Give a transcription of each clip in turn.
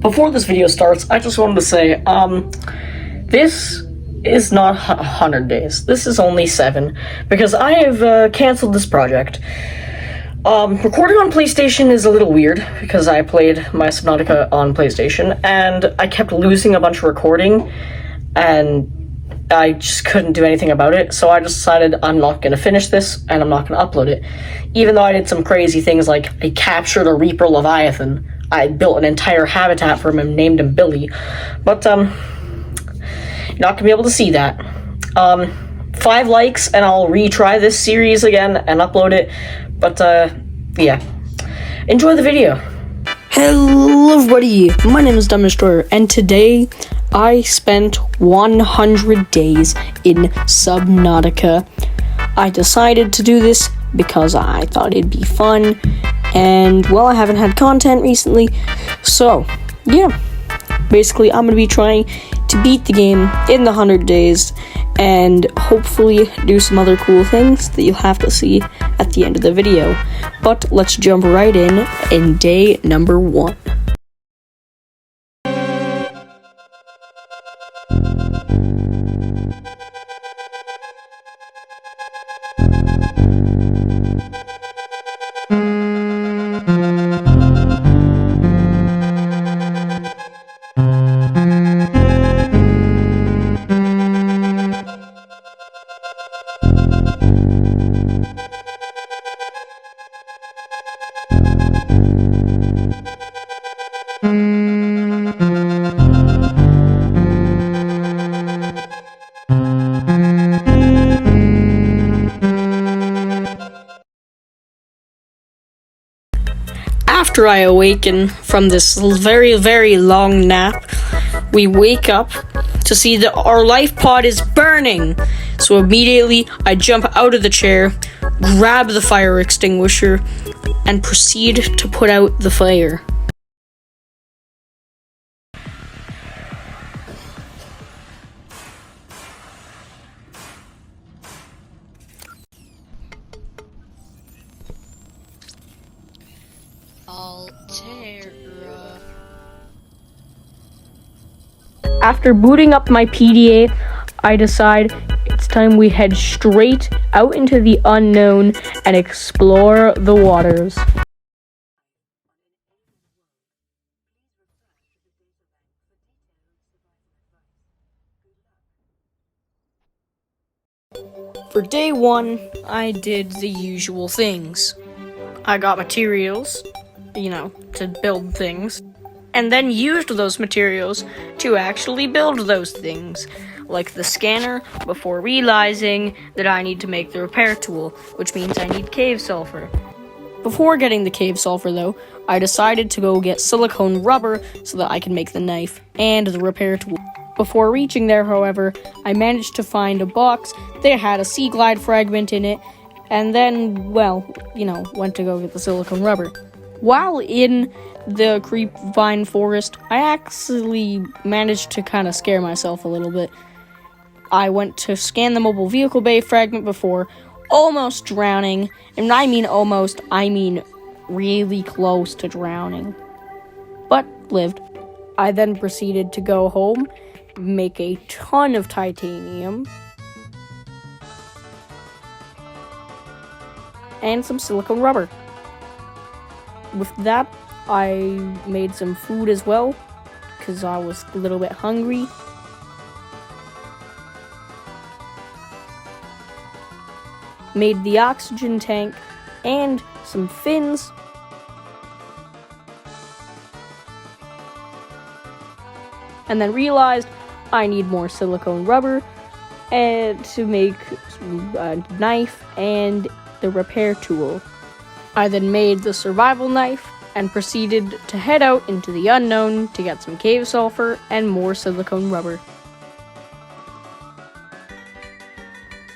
Before this video starts, I just wanted to say, this is not 100 days. This is only 7, because I have canceled this project. Recording on PlayStation is a little weird, because I played my Subnautica on PlayStation, and I kept losing a bunch of recording, and I just couldn't do anything about it, so I just decided I'm not going to finish this, and I'm not going to upload it. Even though I did some crazy things like I captured a Reaper Leviathan, I built an entire habitat for him and named him Billy, but, you're not going to be able to see that. 5 likes and I'll retry this series again and upload it, but, yeah. Enjoy the video. Hello everybody, my name is Dumb Destroyer, and today I spent 100 days in Subnautica. I decided to do this because I thought it'd be fun, and, well, I haven't had content recently, so, yeah. Basically, I'm going to be trying to beat the game in the 100 days, and hopefully do some other cool things that you'll have to see at the end of the video. But let's jump right in day number 1. After I awaken from this very, very long nap, we wake up to see that our life pod is burning. So immediately, I jump out of the chair, grab the fire extinguisher, and proceed to put out the fire. After booting up my PDA, I decide it's time we head straight out into the unknown and explore the waters. For day 1, I did the usual things. I got materials, to build things, and then used those materials to actually build those things, like the scanner, before realizing that I need to make the repair tool, which means I need cave sulfur. Before getting the cave sulfur, though, I decided to go get silicone rubber so that I can make the knife and the repair tool. Before reaching there, however, I managed to find a box that had a sea glide fragment in it, and then, went to go get the silicone rubber. While in the creep vine forest, I actually managed to kind of scare myself a little bit. I went to scan the mobile vehicle bay fragment before almost drowning, and when I mean almost, I mean really close to drowning, but lived. I then proceeded to go home, make a ton of titanium, and some silicone rubber. With that, I made some food as well, because I was a little bit hungry. Made the oxygen tank and some fins. And then realized I need more silicone rubber and to make a knife and the repair tool. I then made the survival knife and proceeded to head out into the unknown to get some cave sulfur and more silicone rubber.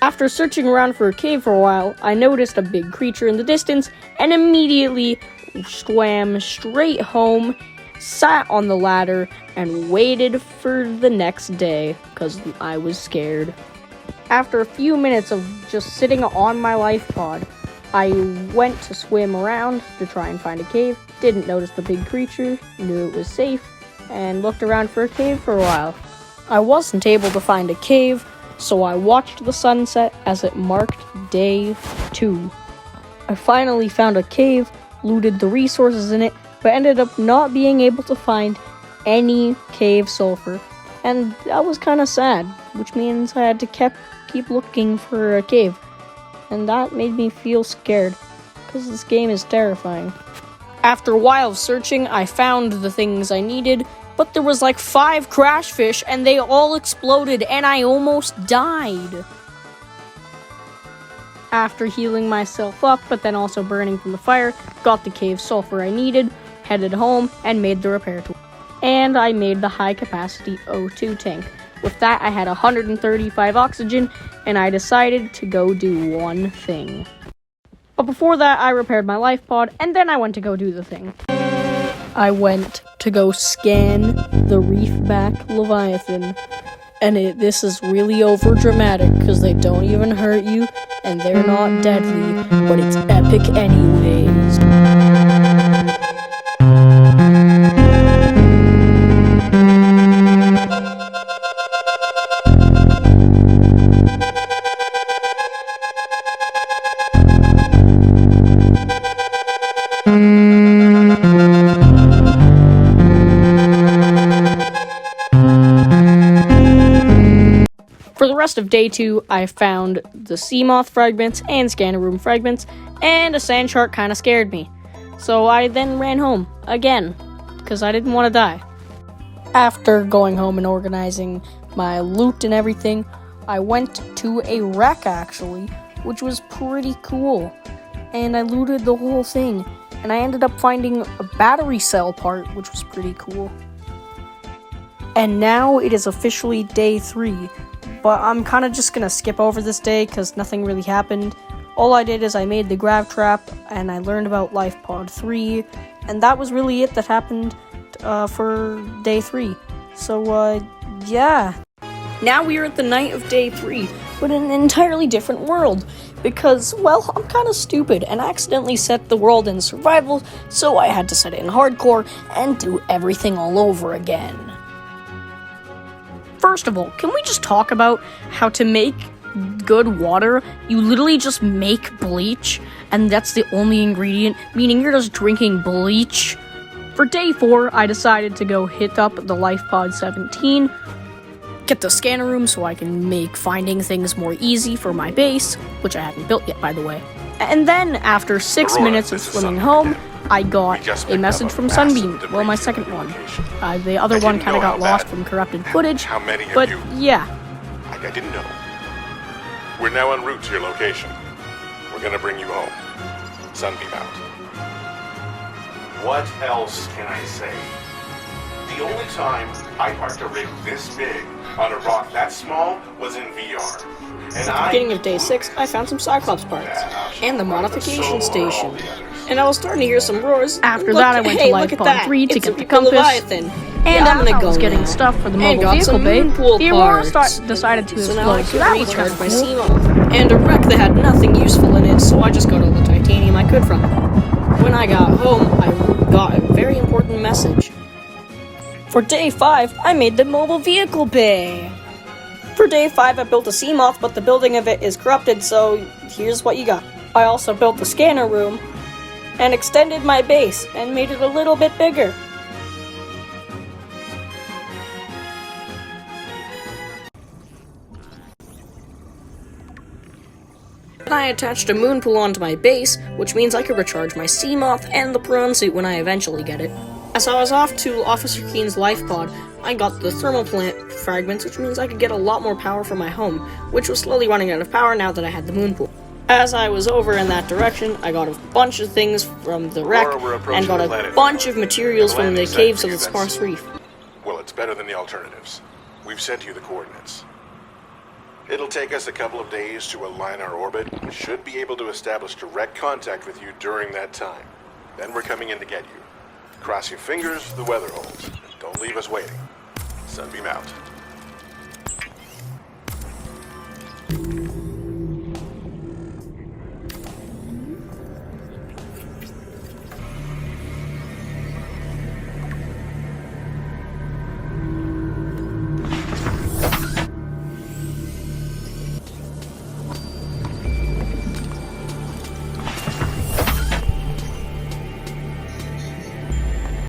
After searching around for a cave for a while, I noticed a big creature in the distance and immediately swam straight home, sat on the ladder, and waited for the next day because I was scared. After a few minutes of just sitting on my life pod, I went to swim around to try and find a cave, didn't notice the big creature, knew it was safe, and looked around for a cave for a while. I wasn't able to find a cave, so I watched the sunset as it marked day 2. I finally found a cave, looted the resources in it, but ended up not being able to find any cave sulfur. And that was kind of sad, which means I had to keep looking for a cave. And that made me feel scared, because this game is terrifying. After a while of searching, I found the things I needed, but there was like 5 crash fish, and they all exploded, and I almost died. After healing myself up, but then also burning from the fire, got the cave sulfur I needed, headed home, and made the repair tool. And I made the high-capacity O2 tank. With that, I had 135 oxygen, and I decided to go do one thing. But before that, I repaired my life pod, and then I went to go do the thing. I went to go scan the reefback leviathan. And this is really over-dramatic, because they don't even hurt you, and they're not deadly, but it's epic anyways. For the rest of day 2, I found the sea moth fragments and scanner room fragments, and a sand shark kind of scared me. So I then ran home, again, because I didn't want to die. After going home and organizing my loot and everything, I went to a wreck actually, which was pretty cool. And I looted the whole thing, and I ended up finding a battery cell part, which was pretty cool. And now it is officially day 3. But I'm kind of just going to skip over this day because nothing really happened. All I did is I made the grav trap and I learned about Life Pod 3. And that was really it that happened for day 3. So, yeah. Now we are at the night of day 3, but in an entirely different world. Because, well, I'm kind of stupid and I accidentally set the world in survival, so I had to set it in hardcore and do everything all over again. First of all, can we just talk about how to make good water? You literally just make bleach, and that's the only ingredient, meaning you're just drinking bleach. For day 4, I decided to go hit up the Life Pod 17, get the scanner room so I can make finding things more easy for my base, which I haven't built yet, by the way. And then, after 6 minutes of swimming home, I got a message from Sunbeam, well, my second one. The other one kind of got lost from corrupted footage, but yeah. I didn't know. We're now en route to your location. We're gonna bring you home. Sunbeam out. What else can I say? The only time I parked a rig this big on a rock that small was in VR. At the beginning of day 6, I found some Cyclops parts, and the modification station. And I was starting to hear some roars. After that, I went to Life Pod 3 to get the compass. Leviathan. And I was getting stuff for the mobile vehicle bay. The Aurora decided to explode, so that was kind of my sea moth. And a wreck that had nothing useful in it, so I just got all the titanium I could from it. When I got home, I got a very important message. For day 5, I made the mobile vehicle bay. For day 5, I built a sea moth, but the building of it is corrupted, so here's what you got. I also built the scanner room, and extended my base, and made it a little bit bigger. I attached a moon pool onto my base, which means I could recharge my sea moth and the prawn suit when I eventually get it. As I was off to Officer Keen's life pod, I got the thermal plant fragments, which means I could get a lot more power from my home, which was slowly running out of power now that I had the moon pool. As I was over in that direction, I got a bunch of things from the wreck, and got a bunch of materials from the caves of the sparse reef. Well, it's better than the alternatives. We've sent you the coordinates. It'll take us a couple of days to align our orbit. We should be able to establish direct contact with you during that time. Then we're coming in to get you. Cross your fingers, the weather holds. Don't leave us waiting. Sunbeam out.